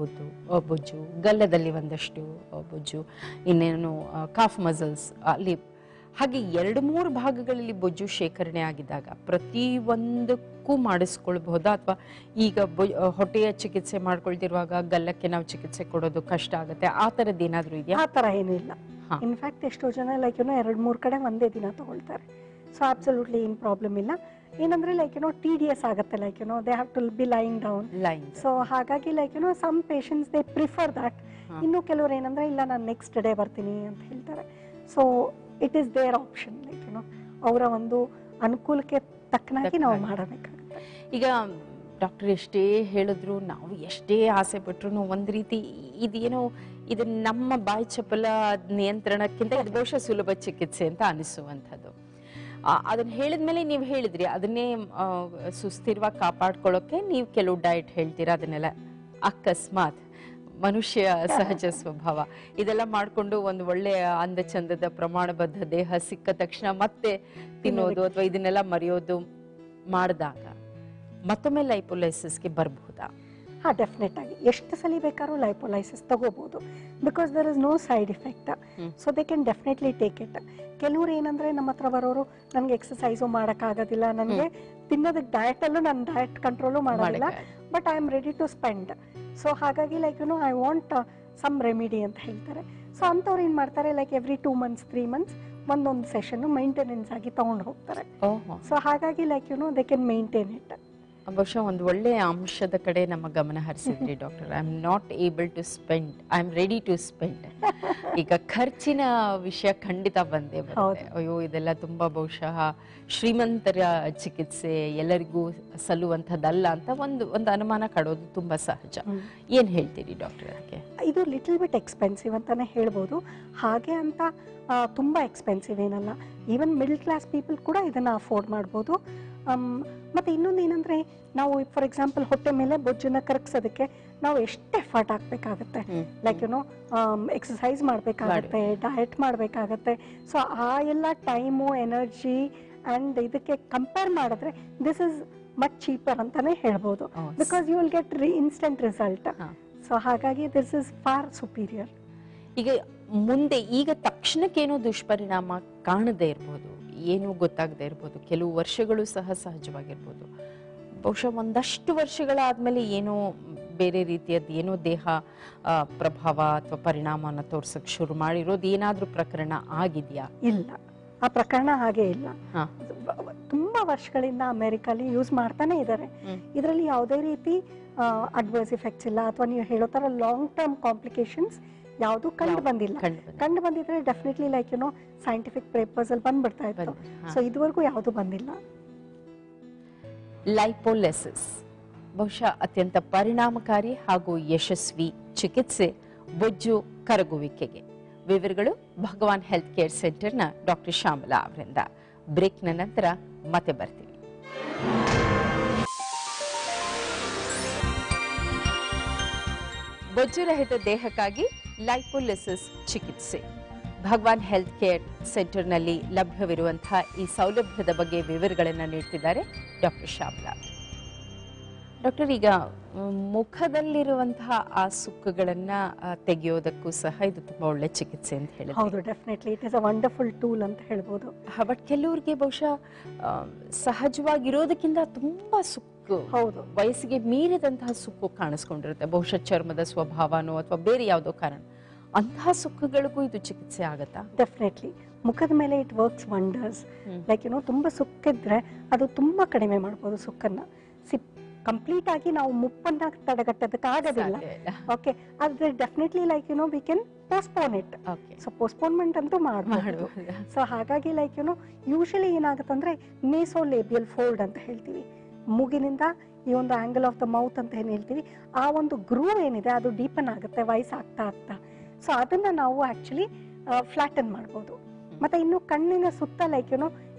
ಬೊಜ್ಜು, ಗಲ್ಲದಲ್ಲಿ ಒಂದಷ್ಟು ಬೊಜ್ಜು, ಇನ್ನೇನು ಕಾಫ್ ಮಸಲ್ಸ್ ಅಲ್ಲಿ, ಹಾಗೆ 2-3 ಭಾಗಗಳಲ್ಲಿ ಬೊಜ್ಜು ಶೇಖರಣೆ ಆಗಿದ್ದಾಗ ಪ್ರತಿಯೊಂದಕ್ಕೂ ಮಾಡಿಸ್ಕೊಳ್ಬಹುದಾ? ಅಥವಾ ಈಗ ಹೊಟ್ಟೆಯ ಚಿಕಿತ್ಸೆ ಮಾಡ್ಕೊಳ್ತಿರುವಾಗ ಗಲ್ಲಕ್ಕೆ ನಾವು ಚಿಕಿತ್ಸೆ ಕೊಡೋದು ಕಷ್ಟ ಆಗುತ್ತೆ, ಆ ಥರದ್ದು ಏನಾದರೂ ಇದೆಯಾ? ಆ ಥರ ಏನೂ ಇಲ್ಲ. ಇನ್ಫ್ಯಾಕ್ಟ್ ಎಷ್ಟೋ ಜನ ಲೈಕ್ 2-3 ಕಡೆ ಒಂದೇ ದಿನ ತಗೊಳ್ತಾರೆ. ಸೊ ಅಬ್ಸಲ್ಯೂಟ್ಲಿ ಏನು ಪ್ರಾಬ್ಲಮ್ ಇಲ್ಲ. ಏನಂದ್ರೆ ಲೈಕ್ TDS ಆಗುತ್ತೆ, like they have to be lying down. So ಹಾಗಾಗಿ like some patients they prefer that. ಇನ್ನು ಕೆಲವರು ಏನಂದ್ರೆ ಇಲ್ಲ ನಾನು ನೆಕ್ಸ್ಟ್ ಡೇ ಬರ್ತೀನಿ ಅಂತ ಹೇಳ್ತಾರೆ. So it is their option, like ಅವರ ಒಂದು ಅನುಕೂಲಕ್ಕೆ ತಕ್ಕನಾಗಿ ನಾವು ಮಾಡಬೇಕಾಗುತ್ತೆ. ಈಗ ಡಾಕ್ಟರ್ ಎಷ್ಟೇ ಹೇಳಿದ್ರು, ನಾವು ಎಷ್ಟೇ ಆಸೆ ಪಟ್ರು ಒಂದು ರೀತಿ ಇದು ನಮ್ಮ ಬಾಯಿ ಚಪಲ ನಿಯಂತ್ರಣಕ್ಕಿಂತ ಇದು ಬಹುಶಃ ಸುಲಭ ಚಿಕಿತ್ಸೆ ಅಂತ ಅನಿಸುವಂಥದ್ದು. ಅದನ್ನ ಹೇಳಿದ್ಮೇಲೆ ನೀವು ಹೇಳಿದ್ರಿ ಅದನ್ನೇ ಸುಸ್ಥಿರವಾಗಿ ಕಾಪಾಡ್ಕೊಳ್ಳೋಕೆ ನೀವು ಕೆಲವು ಡಯಟ್ ಹೇಳ್ತೀರಾ, ಅದನ್ನೆಲ್ಲ ಅಕಸ್ಮಾತ್ ಮನುಷ್ಯ ಸಹಜ ಸ್ವಭಾವ ಇದೆಲ್ಲ ಮಾಡ್ಕೊಂಡು ಒಂದು ಒಳ್ಳೆಯ ಅಂದ ಚಂದದ ಪ್ರಮಾಣಬದ್ಧ ದೇಹ ಸಿಕ್ಕ ತಕ್ಷಣ ಮತ್ತೆ ತಿನ್ನೋದು ಅಥವಾ ಇದನ್ನೆಲ್ಲ ಮರೆಯೋದು ಮಾಡಿದಾಗ ಮತ್ತೊಮ್ಮೆ ಲೈಪೋಲೈಸಿಸ್ಗೆ ಬರಬಹುದಾ? ಡೆಫಿನೆಟ್ ಆಗಿ ಎಷ್ಟು ಸಲ ಬೇಕಾದ್ರೂ ಲೈಪೋಲೈಸಿಸ್ ತಗೋಬಹುದು. Because there is no side effect. So they can definitely take it. ಕೆಲವ್ರು ಏನಂದ್ರೆ ನಮ್ಮ ಹತ್ರ ಬರೋರು ನನಗೆ ಎಕ್ಸಸೈಸು ಮಾಡೋಕ್ಕಾಗೋದಿಲ್ಲ, ನನಗೆ ತಿನ್ನೋದಕ್ಕೆ ಡಯಟಲ್ಲೂ ನಾನು ಡಯಟ್ ಕಂಟ್ರೋಲು ಮಾಡೋದಿಲ್ಲ, but I am ready to spend. So ಹಾಗಾಗಿ like I want some remedy ಅಂತ ಹೇಳ್ತಾರೆ. ಸೊ ಅಂಥವ್ರು ಏನು ಮಾಡ್ತಾರೆ, ಲೈಕ್ ಎವ್ರಿ 2 months 3 months ಒಂದೊಂದು ಸೆಷನ್ ಮೈಂಟೆನೆನ್ಸ್ ಆಗಿ ತಗೊಂಡು ಹೋಗ್ತಾರೆ. ಸೊ ಹಾಗಾಗಿ like they can maintain it. ಬಹುಶಃ ಒಂದು ಒಳ್ಳೆಯ ಅಂಶದ ಕಡೆ ನಮ್ಮ ಗಮನ ಹರಿಸಿದ್ರಿ doctor. I am not able to spend, I am ready to spend. ಈಗ ಖರ್ಚಿನ ವಿಷಯ ಖಂಡಿತ ಬಂದೇ ಬರುತ್ತೆ. ಅಯ್ಯೋ ಇದೆಲ್ಲ ತುಂಬಾ ಬಹುಶಃ ಶ್ರೀಮಂತರ ಚಿಕಿತ್ಸೆ, ಎಲ್ಲರಿಗೂ ಸಲ್ಲುವಂಥದ್ದಲ್ಲ ಅಂತ ಒಂದು ಅನುಮಾನ ಕಾಡೋದು ತುಂಬಾ ಸಹಜ. ಏನ್ ಹೇಳ್ತೀರಿ ಡಾಕ್ಟರ್ ಅದಕ್ಕೆ? ಇದು ಲಿಟಲ್ ಬಿಟ್ ಎಕ್ಸ್ಪೆನ್ಸಿವ್ ಅಂತಾನೆ ಹೇಳ್ಬೋದು. ಹಾಗೆ ಅಂತ ತುಂಬಾ ಎಕ್ಸ್ಪೆನ್ಸಿವ್ ಏನಲ್ಲ. ಈವನ್ ಮಿಡಲ್ ಕ್ಲಾಸ್ ಪೀಪಲ್ ಕೂಡ ಇದನ್ನ ಅಫೋರ್ಡ್ ಮಾಡ್ಬೋದು. ಮತ್ತೆ ಇನ್ನೊಂದು ಏನಂದ್ರೆ, ನಾವು ಫಾರ್ ಎಕ್ಸಾಂಪಲ್ ಹೊಟ್ಟೆ ಮೇಲೆ ಬೊಜ್ಜನ್ನ ಕರಗಿಸೋದಕ್ಕೆ ನಾವು ಎಷ್ಟು ಎಫರ್ಟ್ ಹಾಕ್ಬೇಕಾಗತ್ತೆ. ಲೈಕ್ ಎಕ್ಸಸೈಸ್ ಮಾಡಬೇಕಾಗತ್ತೆ, ಡಯಟ್ ಮಾಡಬೇಕಾಗತ್ತೆ. ಸೊ ಆ ಎಲ್ಲ ಟೈಮು, ಎನರ್ಜಿ ಅಂಡ್ ಇದಕ್ಕೆ ಕಂಪೇರ್ ಮಾಡಿದ್ರೆ ದಿಸ್ ಇಸ್ ಮಚ್ ಚೀಪರ್ ಅಂತಾನೆ ಹೇಳ್ಬೋದು. Because you will get instant result. So ಹಾಗಾಗಿ ದಿಸ್ ಇಸ್ ಫಾರ್ ಸುಪೀರಿಯರ್. ಈಗ ತಕ್ಷಣಕ್ಕೇನೋ ದುಷ್ಪರಿಣಾಮ ಕಾಣದೇ ಇರ್ಬೋದು, ಏನೂ ಗೊತ್ತಾಗದೇ ಇರ್ಬೋದು, ಕೆಲವು ವರ್ಷಗಳು ಸಹ ಸಹಜವಾಗಿರ್ಬೋದು. ಬಹುಶಃ ಒಂದಷ್ಟು ವರ್ಷಗಳಾದ್ಮೇಲೆ ಏನೋ ಬೇರೆ ರೀತಿಯದ್ದು ಏನೋ ದೇಹ ಪ್ರಭಾವ ಅಥವಾ ಪರಿಣಾಮನ ತೋರ್ಸಕ್ ಶುರು ಮಾಡಿರೋದು ಏನಾದ್ರೂ ಪ್ರಕರಣ ಆಗಿದೆಯಾ? ಇಲ್ಲ, ಆ ಪ್ರಕರಣ ಹಾಗೆ ಇಲ್ಲ. ತುಂಬಾ ವರ್ಷಗಳಿಂದ ಅಮೆರಿಕಲ್ಲಿ ಯೂಸ್ ಮಾಡ್ತಾನೆ ಇದ್ದಾರೆ. ಇದರಲ್ಲಿ ಯಾವುದೇ ರೀತಿ ಅಡ್ವರ್ಸ್ ಇಫೆಕ್ಟ್ಸ್ ಇಲ್ಲ, ಅಥವಾ ನೀವು ಹೇಳೋ ತರ ಲಾಂಗ್ ಟರ್ಮ್ ಕಾಂಪ್ಲಿಕೇಶನ್ಸ್ ಯಾವುದು ಕಂಡು ಬಂದಿಲ್ಲ. ಕಂಡು ಬಂದಿದ್ರೆ ಡೆಫಿನೆಟ್ಲಿ ಲೈಕ್ ಸೈಂಟಿಫಿಕ್ ಪೇಪರ್ಸ್ ಅಲ್ಲಿ ಬಂದ್ಬಿಡ್ತಾ ಇತ್ತು. ಸೊ ಇದುವರೆಗೂ ಯಾವುದು ಬಂದಿಲ್ಲ. ಲೈಪೋಲಿಸಿಸ್ ಬಹುಶಃ ಅತ್ಯಂತ ಪರಿಣಾಮಕಾರಿ ಹಾಗೂ ಯಶಸ್ವಿ ಚಿಕಿತ್ಸೆ ಬೊಜ್ಜು ಕರಗುವಿಕೆಗೆ. ವಿವರಗಳು ಭಗವಾನ್ ಹೆಲ್ತ್ ಕೇರ್ ಸೆಂಟರ್ನ ಡಾಕ್ಟರ್ ಶ್ಯಾಮಲಾ ಅವರಿಂದ. ಬ್ರೇಕ್ನ ನಂತರ ಮತ್ತೆ ಬರ್ತೀವಿ. ಬೊಜ್ಜು ರಹಿತ ದೇಹಕ್ಕಾಗಿ ಲೈಪೋಲಿಸಿಸ್ ಚಿಕಿತ್ಸೆ ಭಗವಾನ್ ಹೆಲ್ತ್ ಕೇರ್ ಸೆಂಟರ್ನಲ್ಲಿ ಲಭ್ಯವಿರುವಂತಹ ಈ ಸೌಲಭ್ಯದ ಬಗ್ಗೆ ವಿವರಗಳನ್ನು ನೀಡ್ತಿದ್ದಾರೆ ಡಾಕ್ಟರ್ ಶ್ಯಾಮಲಾ. ಡಾಕ್ಟರ್, ಈಗ ಮುಖದಲ್ಲಿರುವಂತಹ ಆ ಸುಕ್ಕುಗಳನ್ನ ತೆಗೆಯೋದಕ್ಕೂ ಸಹ ಇದು ತುಂಬಾ ಒಳ್ಳೆ ಚಿಕಿತ್ಸೆ ಅಂತ ಹೇಳಿದ್ರೆ. ಹೌದು, definitely it is a wonderful tool ಅಂತ ಹೇಳ್ಬೋದು. ಬಟ್ ಕೆಲವ್ರಿಗೆ ಬಹುಶಃ ಸಹಜವಾಗಿರೋದಕ್ಕಿಂತ ತುಂಬಾ ಸುಕ್ಕು, ಹೌದು, ವಯಸ್ಸಿಗೆ ಮೀರಿದಂತಹ ಸುಕ್ಕು ಕಾಣಿಸ್ಕೊಂಡಿರುತ್ತೆ. ಬಹುಶಃ ಚರ್ಮದ ಸ್ವಭಾವನೋ ಅಥವಾ ಬೇರೆ ಯಾವುದೋ ಕಾರಣ, ಅಂತಹ ಸುಕ್ಕುಗಳಿಗೂ ಇದು ಚಿಕಿತ್ಸೆ ಆಗತ್ತಾ? ಡೆಫಿನೆಟ್ಲಿ ಮುಖದ ಮೇಲೆ ಇಟ್ ವರ್ಕ್ಸ್ ವಂಡರ್ಸ್. ಲೈಕ್ ತುಂಬಾ ಸುಕ್ಕಿದ್ರೆ ಅದು ತುಂಬಾ ಕಡಿಮೆ ಮಾಡ್ಬೋದು ಸುಕ್ಕನ್ನ. ಕಂಪ್ಲೀಟ್ ಆಗಿ ನಾವು ಮುಪ್ಪನ್ನ ತಡೆಗಟ್ಟೋದಕ್ಕೆ ಆಗೋದಿಲ್ಲ. ಓಕೆ, ಆದ್ರೆ definitely like we can postpone it. So postponement ಅಂತೂ ಮಾಡಬಹುದು. ಸೊ ಹಾಗಾಗಿ ಲೈಕ್ ಯೂಶಲಿ ಏನಾಗುತ್ತಂದ್ರೆ ನೇಸೋಲೇಬಿಯಲ್ ಫೋಲ್ಡ್ ಅಂತ ಹೇಳ್ತೀವಿ, ಮೂಗಿನಿಂದ ಈ ಒಂದು ಆಂಗಲ್ ಆಫ್ ದ ಮೌತ್ ಅಂತ ಏನ್ ಹೇಳ್ತೀವಿ, ಆ ಒಂದು ಗ್ರೂವ್ ಏನಿದೆ ಅದು ಡೀಪನ್ ಆಗುತ್ತೆ ವಯಸ್ಸಾಗ್ತಾ ಆಗ್ತಾ. ಸೊ ಅದನ್ನ ನಾವು ಆಕ್ಚುಲಿ ಫ್ಲಾಟನ್ ಮಾಡ್ಬೋದು. ಮತ್ತೆ ಇನ್ನು ಕಣ್ಣಿನ ಸುತ್ತ ಲೈಕ್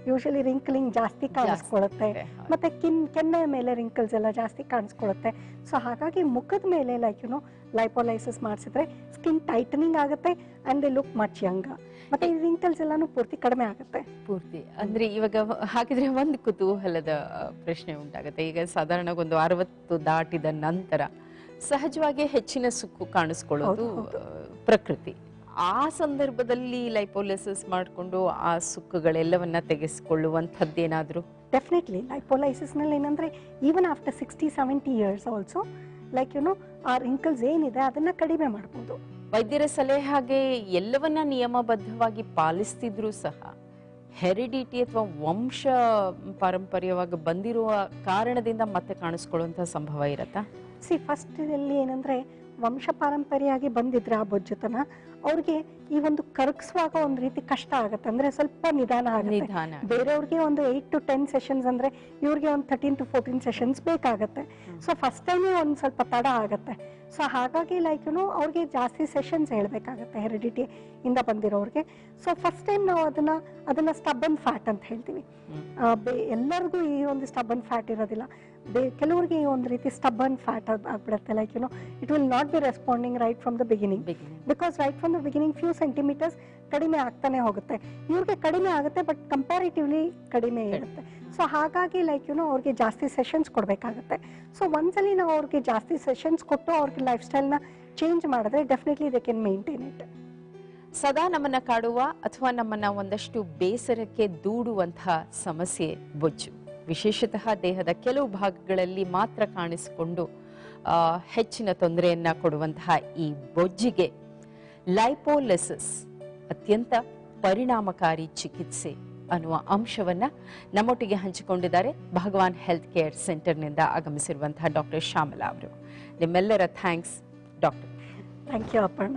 ಯೂಶಲಿ ರಿಂಕಲಿಂಗ್ ಜಾಸ್ತಿ ಕಾಣಿಸ್ಕೊಳ್ಳುತ್ತೆ, ಮತ್ತೆ ಕೆನ್ನೆ ಮೇಲೆ ರಿಂಕಲ್ಸ್ ಎಲ್ಲ ಜಾಸ್ತಿ ಕಾಣಿಸ್ಕೊಳ್ಳುತ್ತೆ. ಸೊ ಹಾಗಾಗಿ ಮುಖದ ಮೇಲೆ ಲೈಕ್ ಲೈಪೋಲೈಸಿಸ್ ಮಾಡಿಸಿದ್ರೆ ಸ್ಕಿನ್ ಟೈಟನಿಂಗ್ ಆಗುತ್ತೆ and they look much Young. ಮತ್ತೆ ಈ ರಿಂಕಲ್ಸ್ ಎಲ್ಲಾನು ಪೂರ್ತಿ ಕಡಿಮೆ ಆಗುತ್ತೆ. ಪೂರ್ತಿ ಅಂದ್ರೆ ಇವಾಗ ಹಾಗಿದ್ರೆ ಒಂದು ಕುತೂಹಲದ ಪ್ರಶ್ನೆ ಉಂಟಾಗುತ್ತೆ. ಈಗ ಸಾಧಾರಣ ಒಂದು 60 ದಾಟಿದ ನಂತರ ಸಹಜವಾಗಿ ಹೆಚ್ಚಿನ ಸುಕ್ಕು ಕಾಣಿಸ್ಕೊಳ್ಳೋದು ಪ್ರಕೃತಿ. ಆ ಸಂದರ್ಭದಲ್ಲಿ ಲೈಪೋಲಿಸಿಸ್ ಮಾಡಿಕೊಂಡು ಆ ಸುಕ್ಕುಗಳೆಲ್ಲವನ್ನ ತೆಗೆಸಿಕೊಳ್ಳುವಂಥದ್ದೇನಾದ್ರೂ? ಡೆಫಿನೆಟ್ಲಿ ಲೈಪೋಲೈಸಿಸ್ ನಲ್ಲಿ ಏನಂದ್ರೆ even after 60-70 years also like ಆ ರಿಂಕಲ್ಸ್ ಏನಿದೆ ಅದನ್ನ ಕಡಿಮೆ ಮಾಡಬಹುದು. ವೈದ್ಯರ ಸಲಹೆ ಹಾಗೆ ಎಲ್ಲವನ್ನ ನಿಯಮಬದ್ಧವಾಗಿ ಪಾಲಿಸ್ತಿದ್ರು ಸಹ ಹೆರಿಡಿಟಿ ಅಥವಾ ವಂಶ ಪಾರಂಪರ್ಯವಾಗಿ ಬಂದಿರುವ ಕಾರಣದಿಂದ ಮತ್ತೆ ಕಾಣಿಸ್ಕೊಳ್ಳುವಂತಹ ಸಂಭವ ಇರತ್ತಾ? ಫಸ್ಟ್ ಇಲ್ಲಿ ಏನಂದ್ರೆ ವಂಶ ಪಾರಂಪರ್ಯಾಗಿ ಬಂದಿದ್ರೆ ಆ ಬೊಜ್ಜುತನ ಅವ್ರಿಗೆ ಈ ಒಂದು ಕರಗಿಸುವಾಗ ಒಂದ್ ರೀತಿ ಕಷ್ಟ ಆಗುತ್ತೆ, ಅಂದ್ರೆ ಸ್ವಲ್ಪ ನಿಧಾನ ಆಗುತ್ತೆ. ಬೇರೆಯವ್ರಿಗೆ ಒಂದು 8 to 10 ಸೆಷನ್ಸ್ ಅಂದ್ರೆ ಇವ್ರಿಗೆ ಒಂದು 13 to 14 ಸೆಷನ್ಸ್ ಬೇಕಾಗತ್ತೆ. ಸೊ ಫಸ್ಟ್ ಟೈಮ್ ಒಂದ್ ಸ್ವಲ್ಪ ತಡ ಆಗತ್ತೆ. ಸೊ ಹಾಗಾಗಿ ಲೈಕ್ ಅವ್ರಿಗೆ ಜಾಸ್ತಿ ಸೆಷನ್ಸ್ ಹೇಳ್ಬೇಕಾಗತ್ತೆ ಹೆರಿಡಿಟಿ ಇಂದ ಬಂದಿರೋರಿಗೆ. ಸೊ ಫಸ್ಟ್ ಟೈಮ್ ನಾವು ಅದನ್ನ ಸ್ಟಬ್ಬನ್ ಫ್ಯಾಟ್ ಅಂತ ಹೇಳ್ತೀವಿ. ಎಲ್ಲರಿಗೂ ಈ ಒಂದು ಸ್ಟಬ್ಬನ್ ಫ್ಯಾಟ್ ಇರೋದಿಲ್ಲ. ಕೆಲವರಿಗೆ ಈ ಒಂದು ರೀತಿ ಸ್ಟಬ್ಬನ್ ಫ್ಯಾಟ್ ಆಗ್ಬಿಡುತ್ತೆ. Like it will not be responding right from the beginning, because right from the beginning few centimetres ಕಡಿಮೆ ಆಗ್ತಾನೆ ಹೋಗುತ್ತೆ. ಇವ್ರಿಗೆ ಕಡಿಮೆ ಆಗುತ್ತೆ ಬಟ್ ಕಂಪ್ಯಾರಿಟಿವ್ಲಿ ಕಡಿಮೆ ಇರುತ್ತೆ. ಸೊ ಹಾಗಾಗಿ ಲೈಕ್ ಅವ್ರಿಗೆ ಜಾಸ್ತಿ ಸೆಷನ್ಸ್ ಕೊಡಬೇಕಾಗುತ್ತೆ. ಸೊ ಒಂದ್ಸಲಿ ನಾವು ಅವ್ರಿಗೆ ಜಾಸ್ತಿ ಸೆಷನ್ಸ್ ಕೊಟ್ಟು ಅವ್ರಿಗೆ ಲೈಫ್ ಸ್ಟೈಲ್ನ ಚೇಂಜ್ ಮಾಡಿದ್ರೆ definitely they can maintain it. ಸದಾ ನಮ್ಮನ್ನ ಕಾಡುವ ಅಥವಾ ನಮ್ಮನ್ನ ಒಂದಷ್ಟು ಬೇಸರಕ್ಕೆ ದೂಡುವಂತಹ ಸಮಸ್ಯೆ ಬೊಜ್ಜು. ವಿಶೇಷತಃ ದೇಹದ ಕೆಲವು ಭಾಗಗಳಲ್ಲಿ ಮಾತ್ರ ಕಾಣಿಸಿಕೊಂಡು ಹೆಚ್ಚಿನ ತೊಂದರೆಯನ್ನ ಕೊಡುವಂತಹ ಈ ಬೊಜ್ಜಿಗೆ ಲೈಪೋಲಿಸಿಸ್ ಅತ್ಯಂತ ಪರಿಣಾಮಕಾರಿ ಚಿಕಿತ್ಸೆ ಅನ್ನುವ ಅಂಶವನ್ನ ನಮ್ಮೊಟ್ಟಿಗೆ ಹಂಚಿಕೊಂಡಿದ್ದಾರೆ ಭಗವಾನ್ ಹೆಲ್ತ್ ಕೇರ್ ಸೆಂಟರ್ನಿಂದ ಆಗಮಿಸಿರುವಂತಹ ಡಾಕ್ಟರ್ ಶ್ಯಾಮಲಾ ಅವರು. ನಿಮ್ಮೆಲ್ಲರ thanks doctor. Thank you Aparna.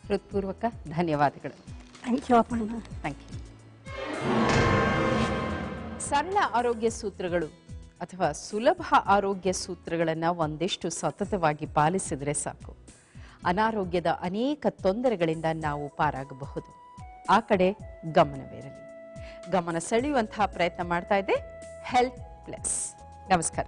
ಹೃತ್ಪೂರ್ವಕ ಧನ್ಯವಾದಗಳು. Thank you Aparna. Thank you. ಸರಳ ಆರೋಗ್ಯ ಸೂತ್ರಗಳು ಅಥವಾ ಸುಲಭ ಆರೋಗ್ಯ ಸೂತ್ರಗಳನ್ನು ಒಂದಿಷ್ಟು ಸತತವಾಗಿ ಪಾಲಿಸಿದರೆ ಸಾಕು, ಅನಾರೋಗ್ಯದ ಅನೇಕ ತೊಂದರೆಗಳಿಂದ ನಾವು ಪಾರಾಗಬಹುದು. ಆ ಕಡೆ ಗಮನವಿರಲಿ. ಗಮನ ಸೆಳೆಯುವಂತಹ ಪ್ರಯತ್ನ ಮಾಡ್ತಾ ಇದೆ ಹೆಲ್ತ್ ಪ್ಲಸ್. ನಮಸ್ಕಾರ.